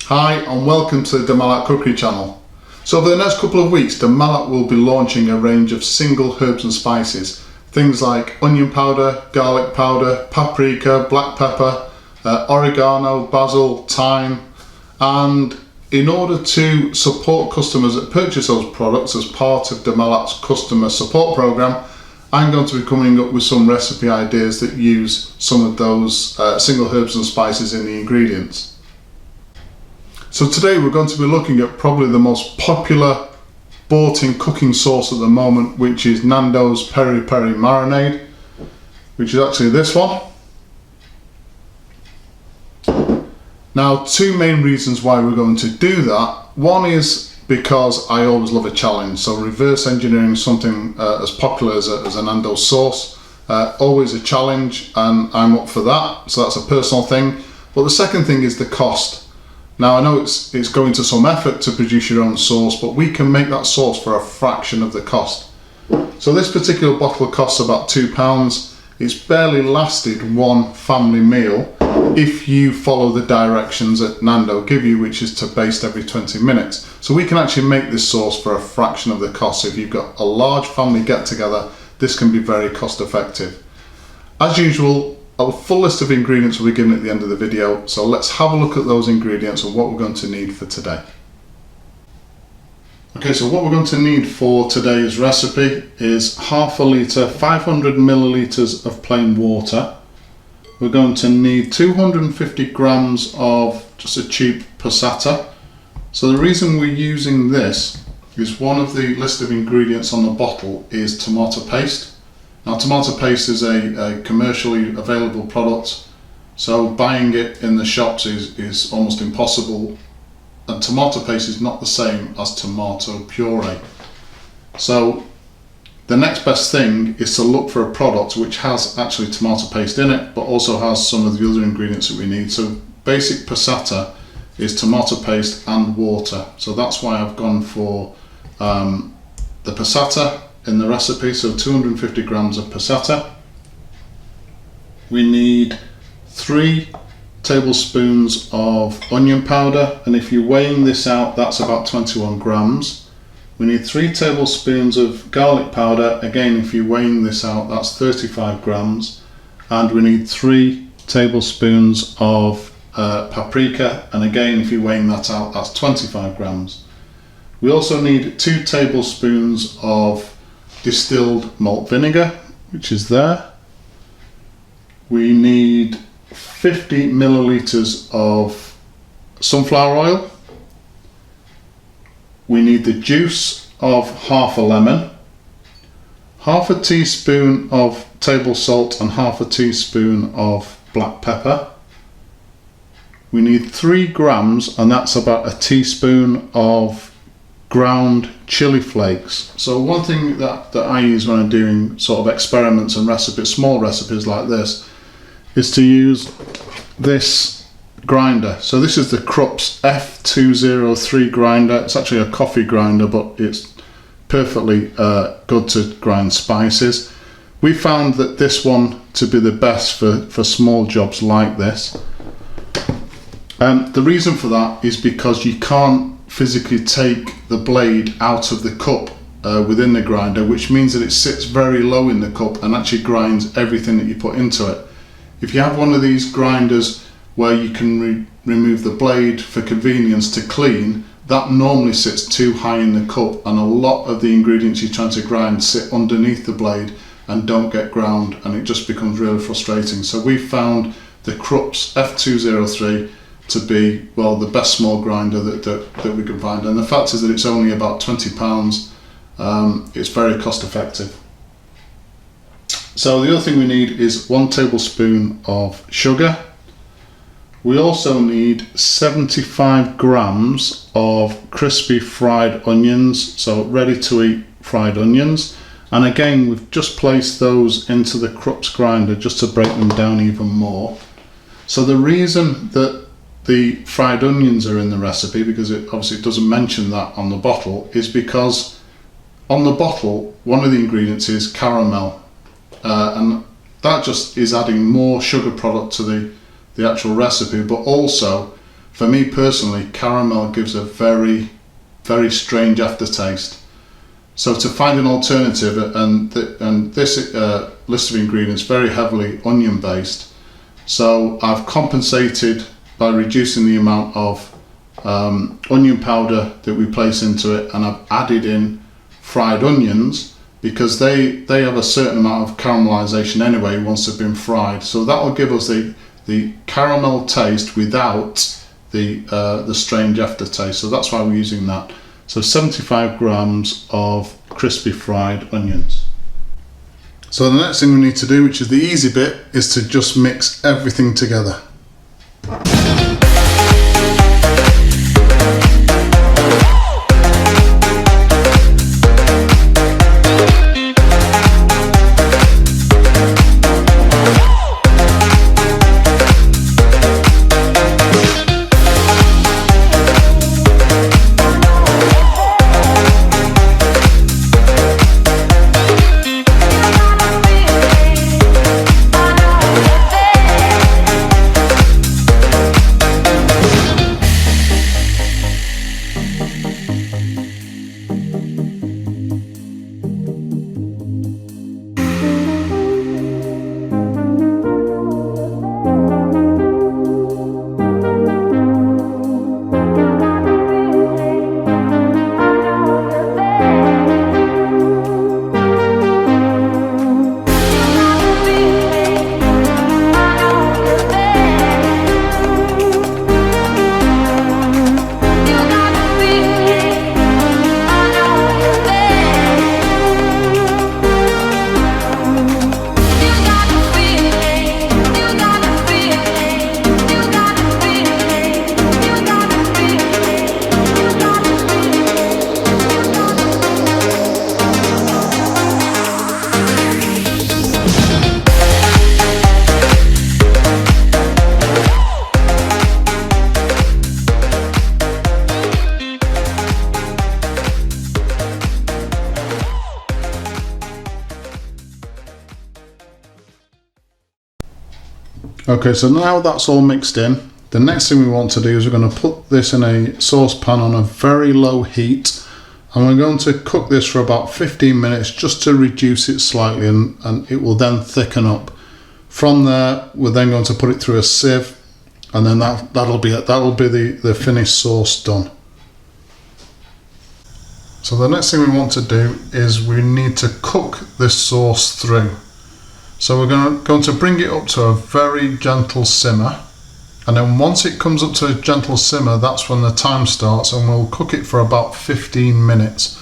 Hi and welcome to the Malat cookery channel. So over the next couple of weeks the Malat will be launching a range of single herbs and spices. Things like onion powder, garlic powder, paprika, black pepper, oregano, basil, thyme, and in order to support customers that purchase those products as part of the Malat's customer support program, I'm going to be coming up with some recipe ideas that use some of those single herbs and spices in the ingredients. So today we're going to be looking at probably the most popular bought-in cooking sauce at the moment, which is Nando's Peri Marinade, which is actually this one. Now, two main reasons why we're going to do that. One is because I always love a challenge, so reverse engineering something as popular as a Nando's sauce, always a challenge, and I'm up for that, so that's a personal thing. But the second thing is the cost. Now I know it's going to some effort to produce your own sauce, but we can make that sauce for a fraction of the cost. So this particular bottle costs about £2. It's barely lasted one family meal if you follow the directions that Nando give you, which is to baste every 20 minutes. So we can actually make this sauce for a fraction of the cost. So if you've got a large family get together, this can be very cost effective. As usual, a full list of ingredients will be given at the end of the video, so let's have a look at those ingredients and what we're going to need for today. Okay, so what we're going to need for today's recipe is half a litre, 500 millilitres of plain water. We're going to need 250 grams of just a cheap passata. So the reason we're using this is one of the list of ingredients on the bottle is tomato paste. Now tomato paste is a commercially available product, so buying it in the shops is almost impossible, and tomato paste is not the same as tomato puree. So the next best thing is to look for a product which has actually tomato paste in it, but also has some of the other ingredients that we need. So basic passata is tomato paste and water. So that's why I've gone for the passata in the recipe. So 250 grams of passata. We need 3 tablespoons of onion powder, and if you're weighing this out, that's about 21 grams. We need 3 tablespoons of garlic powder, again if you're weighing this out, that's 35 grams. And we need 3 tablespoons of paprika, and again if you're weighing that out, that's 25 grams. We also need 2 tablespoons of distilled malt vinegar, which is there. We need 50 millilitres of sunflower oil. We need the juice of half a lemon, half a teaspoon of table salt and half a teaspoon of black pepper. We need 3 grams, and that's about a teaspoon of ground chili flakes. So one thing that I use when I'm doing sort of experiments and recipes, small recipes like this, is to use this grinder. So this is the Krupp's F203 grinder. It's actually a coffee grinder, but it's perfectly good to grind spices. We found that this one to be the best for small jobs like this. The reason for that is because you can't physically take the blade out of the cup within the grinder, which means that it sits very low in the cup and actually grinds everything that you put into it. If you have one of these grinders where you can remove the blade for convenience to clean, that normally sits too high in the cup, and a lot of the ingredients you're trying to grind sit underneath the blade and don't get ground, and it just becomes really frustrating. So we found the Krupp's F203 to be, well, the best small grinder that we can find, and the fact is that it's only about £20. It's very cost effective. So the other thing we need is 1 tablespoon of sugar. We also need 75 grams of crispy fried onions, so ready to eat fried onions. And again, we've just placed those into the Krupp's grinder just to break them down even more. So the reason that the fried onions are in the recipe, because it obviously doesn't mention that on the bottle, is because on the bottle one of the ingredients is caramel, and that just is adding more sugar product to the actual recipe, but also For me personally, caramel gives a very, very strange aftertaste. So to find an alternative, and this list of ingredients very heavily onion based, so I've compensated by reducing the amount of onion powder that we place into it, and I've added in fried onions because they have a certain amount of caramelization anyway once they've been fried. So that will give us the caramel taste without the strange aftertaste. So that's why we're using that. So 75 grams of crispy fried onions. So the next thing we need to do, which is the easy bit, is to just mix everything together. Okay, so now that's all mixed in, the next thing we want to do is we're going to put this in a saucepan on a very low heat, and we're going to cook this for about 15 minutes just to reduce it slightly, and it will then thicken up. From there, we're then going to put it through a sieve, and then that'll be it. That'll be the finished sauce done. So the next thing we want to do is we need to cook this sauce through. So we're going to bring it up to a very gentle simmer, and then once it comes up to a gentle simmer, that's when the time starts, and we'll cook it for about 15 minutes.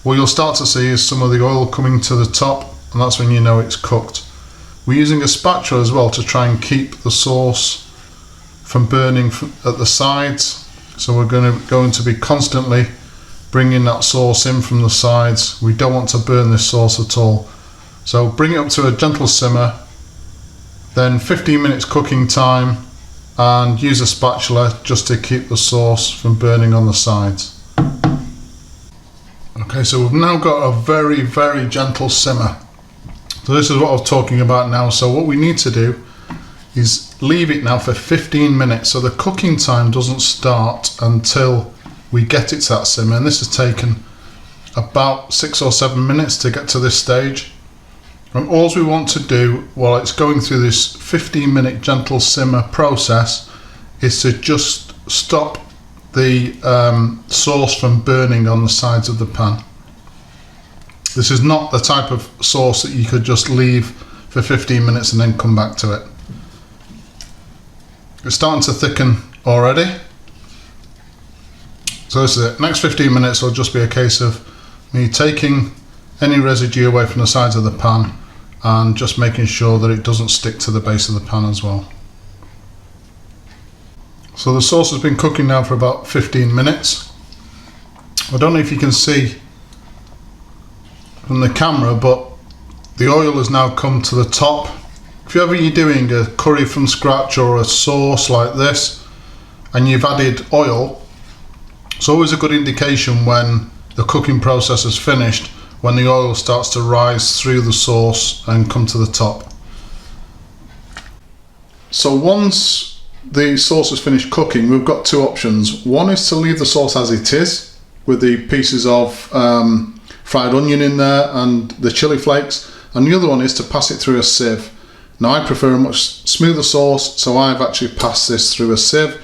What you'll start to see is some of the oil coming to the top, and that's when you know it's cooked. We're using a spatula as well to try and keep the sauce from burning at the sides. So we're going to be constantly bringing that sauce in from the sides. We don't want to burn this sauce at all. So bring it up to a gentle simmer, then 15 minutes cooking time, and use a spatula just to keep the sauce from burning on the sides. Okay, so we've now got a very, very gentle simmer. So this is what I was talking about now. So what we need to do is leave it now for 15 minutes. So the cooking time doesn't start until we get it to that simmer, and this has taken about 6 or 7 minutes to get to this stage. And all we want to do while it's going through this 15-minute gentle simmer process is to just stop the sauce from burning on the sides of the pan. This is not the type of sauce that you could just leave for 15 minutes and then come back to it. It's starting to thicken already. So this is it. Next 15 minutes will just be a case of me taking any residue away from the sides of the pan and just making sure that it doesn't stick to the base of the pan as well. So the sauce has been cooking now for about 15 minutes. I don't know if you can see from the camera, but the oil has now come to the top. If you're doing a curry from scratch or a sauce like this and you've added oil, it's always a good indication when the cooking process is finished, when the oil starts to rise through the sauce and come to the top. So once the sauce is finished cooking, we've got two options. One is to leave the sauce as it is, with the pieces of fried onion in there and the chili flakes, and the other one is to pass it through a sieve. Now I prefer a much smoother sauce, so I've actually passed this through a sieve,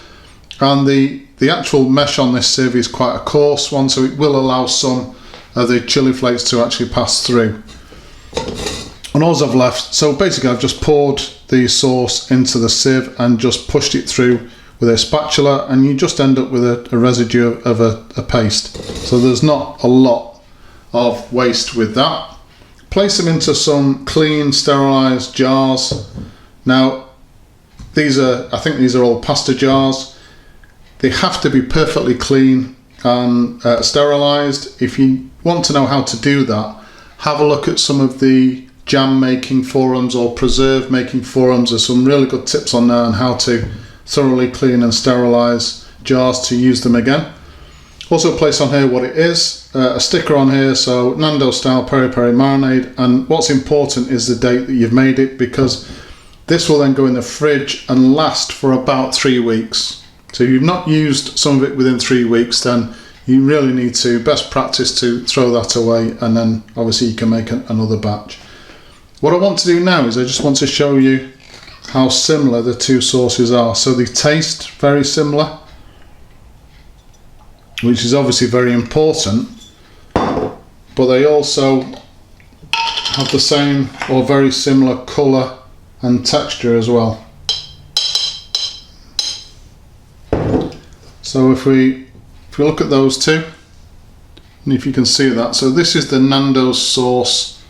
and the actual mesh on this sieve is quite a coarse one, so it will allow some of the chili flakes to actually pass through. And all I've left, so basically I've just poured the sauce into the sieve and just pushed it through with a spatula, and you just end up with a residue of a paste. So there's not a lot of waste with that. Place them into some clean, sterilised jars. Now, I think these are all pasta jars. They have to be perfectly clean and sterilised. If you want to know how to do that, have a look at some of the jam making forums or preserve making forums. There's some really good tips on there on how to thoroughly clean and sterilise jars to use them again. Also place on here what it is, a sticker on here, so Nando style peri peri marinade, and what's important is the date that you've made it, because this will then go in the fridge and last for about 3 weeks. So if you've not used some of it within 3 weeks, then you really need to, best practice, to throw that away, and then obviously you can make another batch. What I want to do now is I just want to show you how similar the two sauces are. So they taste very similar, which is obviously very important, but they also have the same or very similar colour and texture as well. So if we look at those two, and if you can see that, so this is the Nando's sauce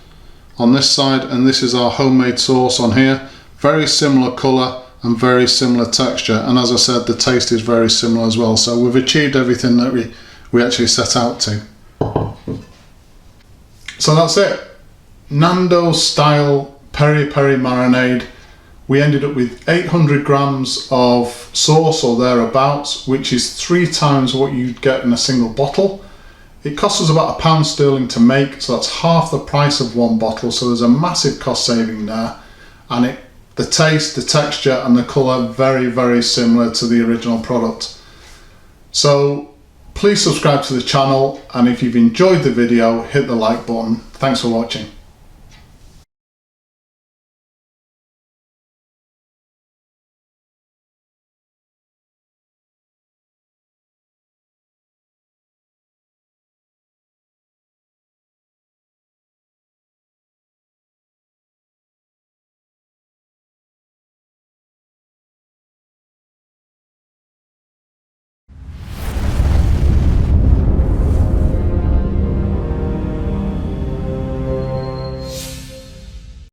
on this side, and this is our homemade sauce on here. Very similar colour and very similar texture, and as I said, the taste is very similar as well. So we've achieved everything that we actually set out to. So that's it. Nando style peri peri marinade. We ended up with 800 grams of sauce or thereabouts, which is 3 times what you'd get in a single bottle. It costs us about £1 to make, so that's half the price of one bottle, so there's a massive cost saving there. And the taste, the texture and the colour very, very similar to the original product. So please subscribe to the channel, and if you've enjoyed the video, hit the like button. Thanks for watching.